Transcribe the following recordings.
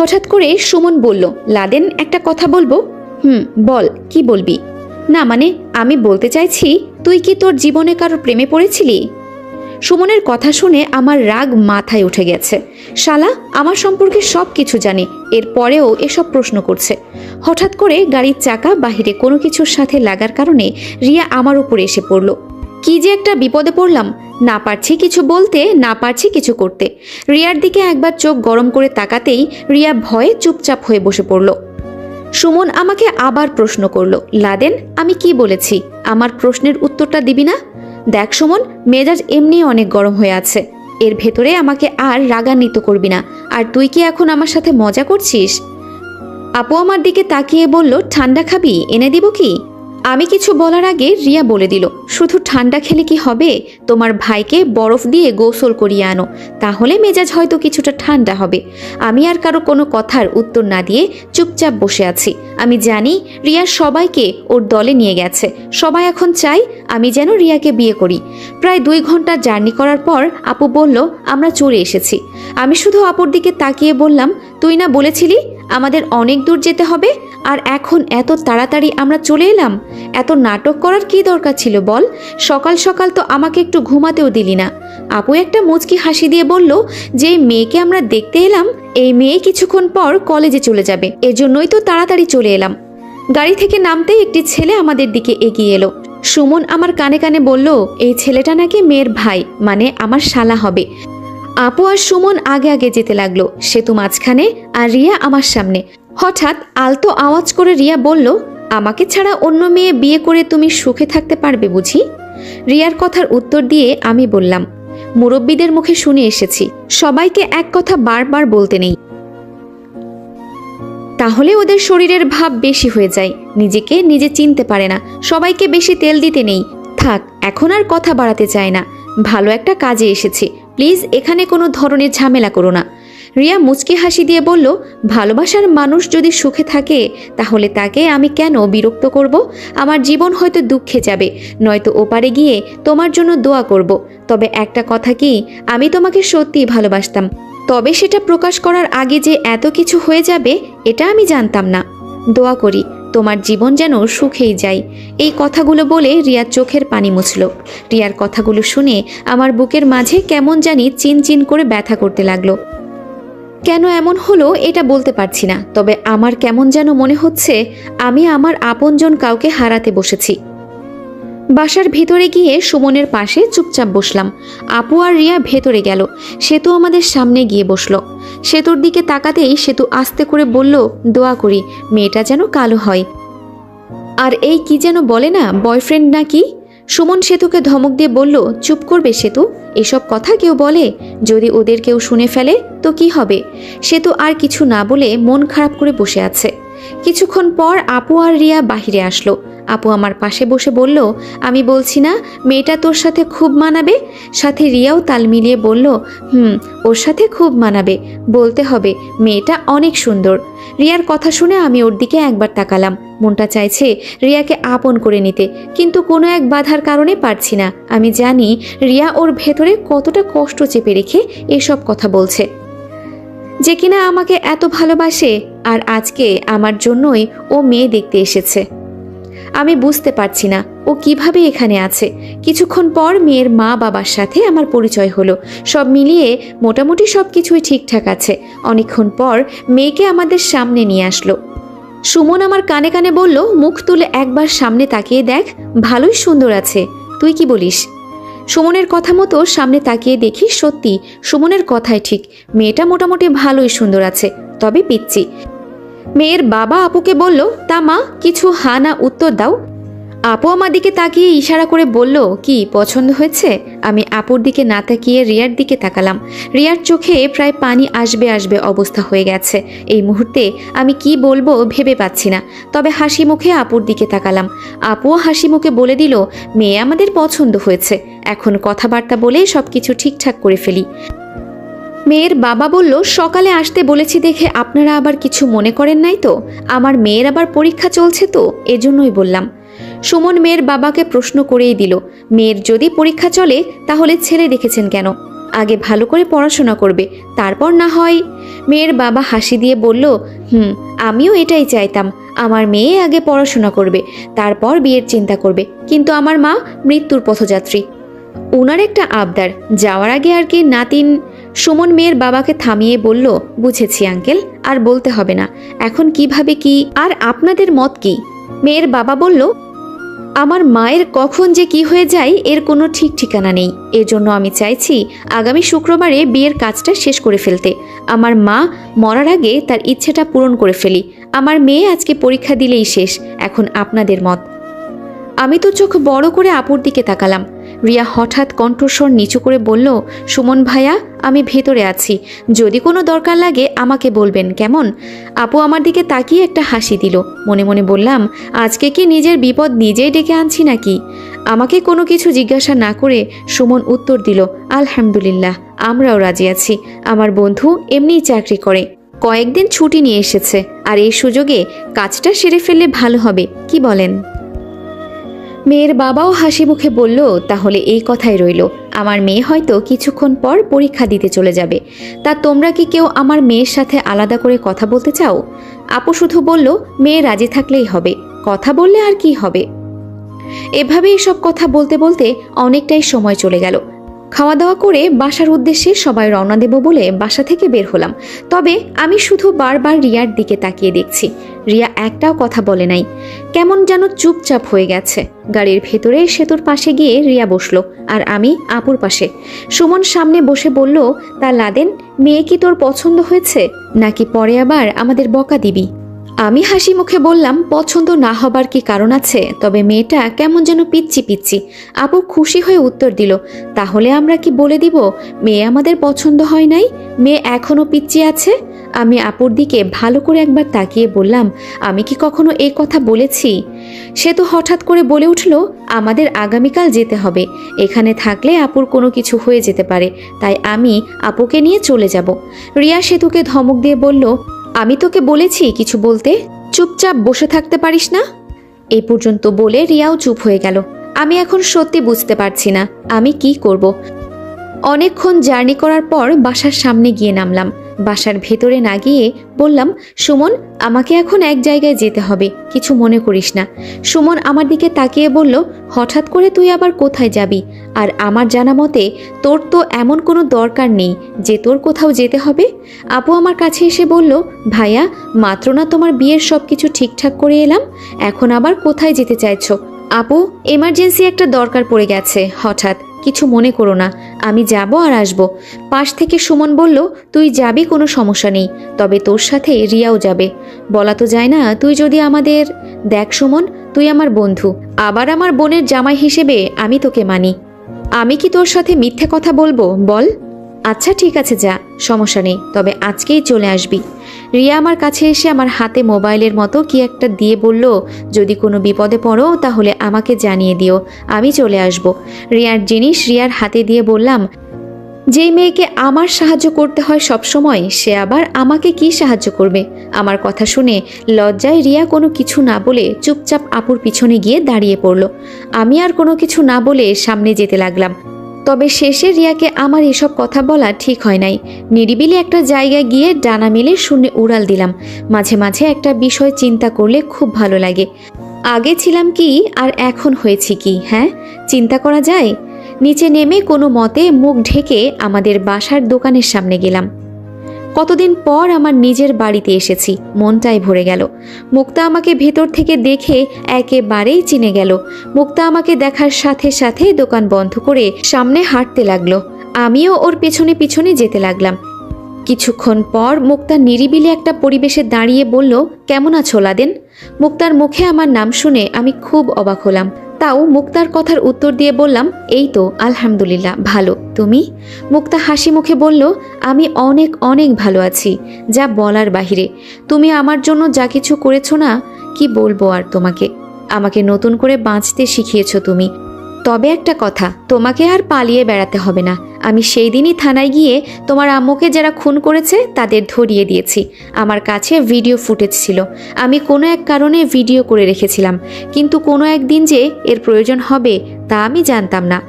হঠাৎ করে সুমন বলল, লাদেন একটা কথা বলবো। বল, কি বলবি? না মানে আমি বলতে চাইছি, তুই কি তোর জীবনে কারো প্রেমে পড়েছিলি? সুমনের কথা শুনে আমার রাগ মাথায় উঠে গেছে। শালা আমার সম্পর্কে সব কিছু জানে, এরপরেও এসব প্রশ্ন করছে। হঠাৎ করে গাড়ির চাকা বাহিরে কোনো কিছুর সাথে লাগার কারণে রিয়া আমার উপরে এসে পড়ল। কি যে একটা বিপদে পড়লাম, না পারছি কিছু বলতে, না পারছি কিছু করতে। রিয়ার দিকে একবার চোখ গরম করে তাকাতেই রিয়া ভয়ে চুপচাপ হয়ে বসে পড়ল। সুমন আমাকে আবার প্রশ্ন করল, লাদেন আমি কি বলেছি? আমার প্রশ্নের উত্তরটা দিবি না? দেখ সুমন, মেজাজ এমনি অনেক গরম হয়ে আছে, এর ভেতরে আমাকে আর রাগান্বিত করবি না। আর তুই কি এখন আমার সাথে মজা করছিস? আপু আমার দিকে তাকিয়ে বলল, ঠান্ডা খাবি? এনে দিব কি? আমি কিছু বলার আগে রিয়া বলে দিল, শুধু ঠান্ডা খেলে কি হবে? তোমার ভাইকে বরফ দিয়ে গোসল করিয়ে আনো, তাহলে মেজাজ হয়তো কিছুটা ঠান্ডা হবে। আমি আর কারো কোনো কথার উত্তর না দিয়ে চুপচাপ বসে আছি। আমি জানি রিয়া সবাইকে ওর দলে নিয়ে গেছে, সবাই এখন চাই আমি যেন রিয়াকে বিয়ে করি। প্রায় 2 ঘন্টা জার্নি করার পর আপু বলল, আমরা চলে এসেছি। আমি শুধু আপুর দিকে তাকিয়ে বললাম, তুই না বলেছিলি আমাদের অনেক দূর যেতে হবে, আর এখন এত তাড়াতাড়ি আমরা চলে এলাম? এত নাটক করার কি দরকার ছিল বল? সকাল সকাল তো আমাকে একটু ঘুমাতেও দিলি না। আপু একটা মুচকি হাসি দিয়ে বলল, যে মেয়েকে আমরা দেখতে এলাম, এই মেয়ে কিছুক্ষণ পর কলেজে চলে যাবে, এজন্যই তো তাড়াতাড়ি চলে এলাম। গাড়ি থেকে নামতেই একটি ছেলে আমাদের দিকে এগিয়ে এলো। সুমন আমার কানে কানে বলল, এই ছেলেটা নাকি মেয়ের ভাই, মানে আমার শালা হবে। আপু আর সুমন আগে আগে যেতে লাগলো, সেতু মাঝখানে আর রিয়া আমার সামনে। হঠাৎ আলতো আওয়াজ করে রিয়া বলল, আমাকে ছাড়া অন্য মেয়ে বিয়ে করে তুমি সুখে থাকতে পারবে বুঝি? রিয়ার কথার উত্তর দিয়ে আমি বললাম, মুরব্বীদের মুখে শুনে এসেছি, সবাইকে এক কথা বারবার বলতে নেই, তাহলে ওদের শরীরের ভাব বেশি হয়ে যায়, নিজেকে নিজে চিনতে পারে না। সবাইকে বেশি তেল দিতে নেই। থাক, এখন আর কথা বাড়াতে চায় না, ভালো একটা কাজে এসেছি, প্লিজ এখানে কোনো ধরনের ঝামেলা করো না। রিয়া মুচকি হাসি দিয়ে বলল, ভালোবাসার মানুষ যদি সুখে থাকে তাহলে তাকে আমি কেন বিরক্ত করব? আমার জীবন হয়তো দুঃখে যাবে, নয়তো ওপারে গিয়ে তোমার জন্য দোয়া করব। তবে একটা কথা কি, আমি তোমাকে সত্যিই ভালোবাসতাম, তবে সেটা প্রকাশ করার আগে যে এত কিছু হয়ে যাবে এটা আমি জানতাম না। দোয়া করি তোমার জীবন যেন সুখেই যায়। এই কথাগুলো বলে রিয়ার চোখের পানি মুছল। রিয়ার কথাগুলো শুনে আমার বুকের মাঝে কেমন জানি চিনচিন করে ব্যথা করতে লাগলো। কেন এমন হলো এটা বলতে পারছি না, তবে আমার কেমন যেন মনে হচ্ছে আমি আমার আপনজন কাউকে হারাতে বসেছি। বাসার ভেতরে গিয়ে সুমনের পাশে চুপচাপ বসলাম। আপু আর রিয়া ভেতরে গেল, সেতু আমাদের সামনে গিয়ে বসলো। সেতুর দিকে তাকাতেই সেতু আস্তে করে বলল, দোয়া করি মেয়েটা যেন কালো হয়, আর এই কি যেন বলে না, বয়ফ্রেন্ড নাকি। সুমন সেতুকে ধমক দিয়ে বলল, চুপ করবে সেতু, এসব কথা কেউ বলে? যদি ওদের কেউ শুনে ফেলে তো কি হবে? সেতু আর কিছু না বলে মন খারাপ করে বসে আছে। কিছুক্ষণ পর আপু আর রিয়া বাহিরে আসলো। আপু আমার পাশে বসে বলল, আমি বলছি না মেয়েটা তোর সাথে খুব মানাবে? সাথে রিয়াও তাল মিলিয়ে বলল, ওর সাথে খুব মানাবে, বলতে হবে মেয়েটা অনেক সুন্দর। রিয়ার কথা শুনে আমি ওর দিকে একবার তাকালাম। মনটা চাইছে রিয়াকে আপন করে নিতে, কিন্তু কোনো এক বাধার কারণে পারছি না। আমি জানি রিয়া ওর ভেতরে কতটা কষ্ট চেপে রেখে এসব কথা বলছে, যে কিনা আমাকে এত ভালোবাসে, আর আজকে আমার জন্যই ও মেয়ে দেখতে এসেছে। আমি বুঝতে পারছি না ও কিভাবে এখানে আছে। কিছুক্ষণ পর মেয়ের মা বাবার সাথে আমার পরিচয় হলো। সব মিলিয়ে মোটামুটি সব কিছুই ঠিকঠাক আছে। অনেকক্ষণ পর মেয়েকে আমাদের সামনে নিয়ে আসলো। সুমন আমার কানে কানে বলল, মুখ তুলে একবার সামনে তাকিয়ে দেখ, ভালোই সুন্দর আছে, তুই কি বলিস? সুমনের কথা মতো সামনে তাকিয়ে দেখি সত্যি সুমনের কথাই ঠিক, মেয়েটা মোটামুটি ভালোই সুন্দর আছে, তবে পিচ্চি। মেয়ের বাবা আপুকে বলল, তা মা কিছু হা না উত্তর দাও। আপু আমার দিকে তাকিয়ে ইশারা করে বলল, কি পছন্দ হয়েছে? আমি আপুর দিকে না তাকিয়ে রিয়ার দিকে তাকালাম। রিয়ার চোখে প্রায় পানি আসবে আসবে অবস্থা হয়ে গেছে। এই মুহূর্তে আমি কি বলবো ভেবে পাচ্ছি না, তবে হাসি মুখে আপুর দিকে তাকালাম। আপুও হাসি মুখে বলে দিল, মেয়ে আমাদের পছন্দ হয়েছে, এখন কথাবার্তা বলে সবকিছু ঠিকঠাক করে ফেলি। মেয়ের বাবা বলল, সকালে আসতে বলেছি দেখে আপনারা আবার কিছু মনে করেন নাই তো? আমার মেয়ের আবার পরীক্ষা চলছে তো, এজন্যই বললাম। সুমন মেয়ের বাবাকে প্রশ্ন করেই দিল, মেয়ের যদি পরীক্ষা চলে তাহলে ছেলে দেখেছেন কেন? আগে ভালো করে পড়াশোনা করবে, তারপর না হয়। মেয়ের বাবা হাসি দিয়ে বলল, আমিও এটাই চাইতাম, আমার মেয়ে আগে পড়াশোনা করবে, তারপর বিয়ের চিন্তা করবে, কিন্তু আমার মা মৃত্যুর পথযাত্রী, ওনার একটা আবদার, যাওয়ার আগে আর কি নাতিন। সুমন মেয়ের বাবাকে থামিয়ে বলল, বুঝেছি আঙ্কেল, আর বলতে হবে না, এখন কিভাবে কি, আর আপনাদের মত কি? মেয়ের বাবা বলল, আমার মায়ের কখন যে কি হয়ে যায় এর কোনো ঠিক ঠিকানা নেই, এজন্য আমি চাইছি আগামী শুক্রবারে বিয়ের কাজটা শেষ করে ফেলতে, আমার মা মরার আগে তার ইচ্ছেটা পূরণ করে ফেলি। আমার মেয়ে আজকে পরীক্ষা দিলেই শেষ, এখন আপনাদের মত। আমি তো চোখ বড় করে আপুর দিকে তাকালাম। রিয়া হঠাৎ কণ্ঠস্বর নিচু করে বলল, সুমন ভাইয়া, আমি ভেতরে আছি, যদি কোনো দরকার লাগে আমাকে বলবেন, কেমন? আপু আমার দিকে তাকিয়ে একটা হাসি দিল। মনে মনে বললাম, আজকে কি নিজের বিপদ নিজেই ডেকে আনছি নাকি? আমাকে কোনো কিছু জিজ্ঞাসা না করে সুমন উত্তর দিল, আলহামদুলিল্লাহ, আমরাও রাজি আছি। আমার বন্ধু এমনিই চাকরি করে, কয়েকদিন ছুটি নিয়ে এসেছে, আর এই সুযোগে কাজটা সেরে ফেললে ভালো হবে, কি বলেন? মেয়ের বাবাও হাসি মুখে বলল, তাহলে এই কথাই রইল, আমার মেয়ে হয়তো কিছুক্ষণ পর পরীক্ষা দিতে চলে যাবে, তা তোমরা কি কেউ আমার মেয়ের সাথে আলাদা করে কথা বলতে চাও? আপু শুধু বলল, মেয়ে রাজি থাকলেই হবে, কথা বললে আর কি হবে। এভাবেই সব কথা বলতে বলতে অনেকটাই সময় চলে গেল। খাওয়া দাওয়া করে বাসার উদ্দেশ্যে সবাই রওনা দেব বলে বাসা থেকে বের হলাম। তবে আমি শুধু বারবার রিয়ার দিকে তাকিয়ে দেখছি, রিয়া একটাও কথা বলে নাই, কেমন যেন চুপচাপ হয়ে গেছে। গাড়ির ভেতরে সেতুর পাশে গিয়ে রিয়া বসলো, আর আমি আপুর পাশে। সুমন সামনে বসে বলল, তা লাদেন, মেয়ে কি তোর পছন্দ হয়েছে, নাকি পরে আবার আমাদের বকা দিবি? আমি হাসি মুখে বললাম, পছন্দ না হবার কি কারণ আছে, তবে মেয়েটা কেমন যেন পিচ্ছি পিচ্ছি। আপু খুশি হয়ে উত্তর দিল, তাহলে আমরা কি বলে দিব মেয়ে আমাদের পছন্দ হয় নাই, মেয়ে এখনো পিচ্ছি আছে? আমি আপুর দিকে ভালো করে একবার তাকিয়ে বললাম, আমি কি কখনো এই কথা বলেছি? সে তো হঠাৎ করে বলে উঠল, আমাদের আগামীকাল যেতে হবে, এখানে থাকলে আপুর কোনো কিছু হয়ে যেতে পারে, তাই আমি আপুকে নিয়ে চলে যাব। রিয়া সেতুকে ধমক দিয়ে বলল, আমি তোকে বলেছি কিছু বলতে, চুপচাপ বসে থাকতে পারিস না? এই পর্যন্ত বলে রিয়াও চুপ হয়ে গেল। আমি এখন সত্যি বুঝতে পারছি না আমি কি করব। অনেকক্ষণ জার্নি করার পর বাসার সামনে গিয়ে নামলাম। বাসার ভেতরে না গিয়ে বললাম, সুমন, আমাকে এখন এক জায়গায় যেতে হবে, কিছু মনে করিস না। সুমন আমার দিকে তাকিয়ে বলল, হঠাৎ করে তুই আবার কোথায় যাবি? আর আমার জানা মতে তোর তো এমন কোনো দরকার নেই যে তোর কোথাও যেতে হবে। আপু আমার কাছে এসে বলল, ভাইয়া, মাত্র না তোমার বিয়ের সব কিছু ঠিকঠাক করে এলাম, এখন আবার কোথায় যেতে চাইছো? আপু, এমার্জেন্সি একটা দরকার পড়ে গেছে, হঠাৎ, কিছু মনে করো না, আমি যাব আর আসব। পাশ থেকে সুমন বলল, তুই যাবি, কোনো সমস্যা নেই, তবে তোর সাথে রিয়াও যাবে। বলা তো যায় না, তুই যদি আমাদের। দেখ সুমন, তুই আমার বন্ধু, আবার আমার বোনের জামাই হিসেবে আমি তোকে মানি। আমি কি তোর সাথে মিথ্যে কথা বলবো বল? আচ্ছা ঠিক আছে, যা, সমস্যা নেই, তবে আজকেই চলে আসবি। রিয়া আমার কাছে এসে আমার হাতে মোবাইলের মতো কি একটা দিয়ে বলল, যদি কোনো বিপদে পড়ো তাহলে আমাকে জানিয়ে দিও, আমি চলে আসব। রিয়ার জিনিস রিয়ার হাতে দিয়ে বললাম, যেই মেয়েকে আমার সাহায্য করতে হয় সব সময়, সে আবার আমাকে কি সাহায্য করবে? আমার কথা শুনে লজ্জায় রিয়া কোনো কিছু না বলে চুপচাপ আপুর পিছনে গিয়ে দাঁড়িয়ে পড়ল। আমি আর কোনো কিছু না বলে সামনে যেতে লাগলাম। তবে শেষে রিয়াকে আমার এসব কথা বলা ঠিক হয় নাই। নিরিবিলি একটা জায়গায় গিয়ে ডানা মেলে শূন্যে উড়াল দিলাম। মাঝে মাঝে একটা বিষয় চিন্তা করলে খুব ভালো লাগে। আগে ছিলাম কি আর এখন হয়েছি কি, হ্যাঁ, চিন্তা করা যায়? নিচে নেমে কোনো মতে মুখ ঢেকে আমাদের বাসার দোকানের সামনে গেলাম। কতদিন পর আমার নিজের বাড়িতে এসেছি, মনটাই ভরে গেল। মুক্তা আমাকে ভেতর থেকে দেখে একেবারেই চিনে গেল। মুক্তা আমাকে দেখার সাথে সাথে দোকান বন্ধ করে সামনে হাঁটতে লাগলো। আমিও ওর পেছনে পিছনে যেতে লাগলাম। কিছুক্ষণ পর মুক্তা নিরিবিলি একটা পরিবেশে দাঁড়িয়ে বলল, কেমন আছো লাদেন? মুক্তার মুখে আমার নাম শুনে আমি খুব অবাক হলাম। তাও মুক্তার কথার উত্তর দিয়ে বললাম, এই তো আলহামদুলিল্লাহ, ভালো, তুমি? মুক্তা হাসি মুখে বলল, আমি অনেক অনেক ভালো আছি, যা বলার বাহিরে। তুমি আমার জন্য যা কিছু করেছো না, কি বলবো আর তোমাকে। আমাকে নতুন করে বাঁচতে শিখিয়েছো তুমি। তবে একটা কথা, তোমাকে আর পালিয়ে বেড়াতে হবে না। আমি সেই দিনই থানায় গিয়ে তোমার আম্মুকে যারা খুন করেছে তাদের ধরিয়ে দিয়েছি। আমার কাছে ভিডিও ফুটেজ ছিল, আমি কোনো এক কারণে ভিডিও করে রেখেছিলাম, কিন্তু কোনো একদিন যে এর প্রয়োজন হবে তা আমি জানতাম না।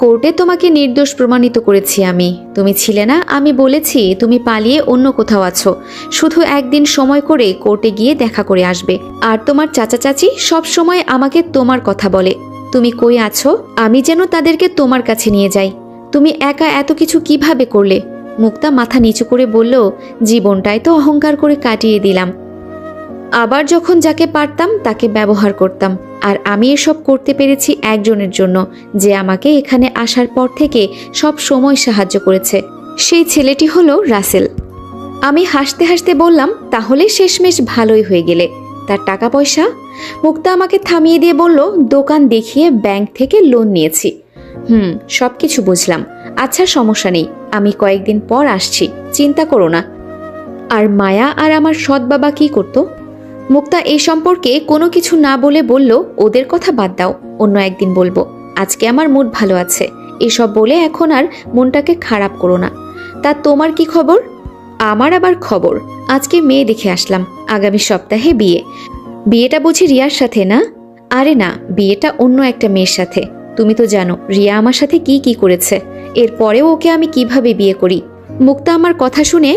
কোর্টে তোমাকে নির্দোষ প্রমাণিত করেছি আমি। তুমি ছিলে না, আমি বলেছি তুমি পালিয়ে অন্য কোথাও আছো। শুধু একদিন সময় করে কোর্টে গিয়ে দেখা করে আসবে। আর তোমার চাচা চাচি সব সময় আমাকে তোমার কথা বলে। তুমি কই আছো, আমি যেন তাদেরকে তোমার কাছে নিয়ে যাই। তুমি একা এত কিছু কিভাবে করলে? মুক্তা মাথা নিচু করে বলল, জীবনটাই তো অহংকার করে কাটিয়ে দিলাম। আবার যখন যাকে পারতাম তাকে ব্যবহার করতাম। আর আমি এসব করতে পেরেছি একজনের জন্য, যে আমাকে এখানে আসার পর থেকে সব সময় সাহায্য করেছে। সেই ছেলেটি হলো রাসেল। আমি হাসতে হাসতে বললাম, তাহলে শেষমেশ ভালোই হয়ে গেলে। তার টাকা পয়সা? মুক্তা আমাকে থামিয়ে দিয়ে বলল, দোকান দেখিয়ে ব্যাংক থেকে লোন নিয়েছি। সব কিছু বুঝলাম। আচ্ছা, সমস্যা নেই, আমি কয়েকদিন পর আসছি, চিন্তা করো না। আর মায়া আর আমার সৎ বাবা কি করতো? মুক্তা এই সম্পর্কে কোনো কিছু না বলে বলল, ওদের কথা বাদ দাও, অন্য একদিন বলবো। আজকে আমার মুড ভালো আছে। এসব বলে এখন আর মনটাকে খারাপ করো না। তা তোমার কি খবর? আমার আবার খবর, আজকে মেয়ে দেখে আসলাম। আগামী সপ্তাহে বিয়ে। বিয়েটা বুঝি রিয়ার সাথে না? আরে না, বিয়েটা অন্য একটা মেয়ের সাথে। তুমি তো জানো রিয়া আমার সাথে কি কি করেছে। এরপরেও ওকে আমি কিভাবে বিয়ে করি। মুক্তা আমার কথা শুনে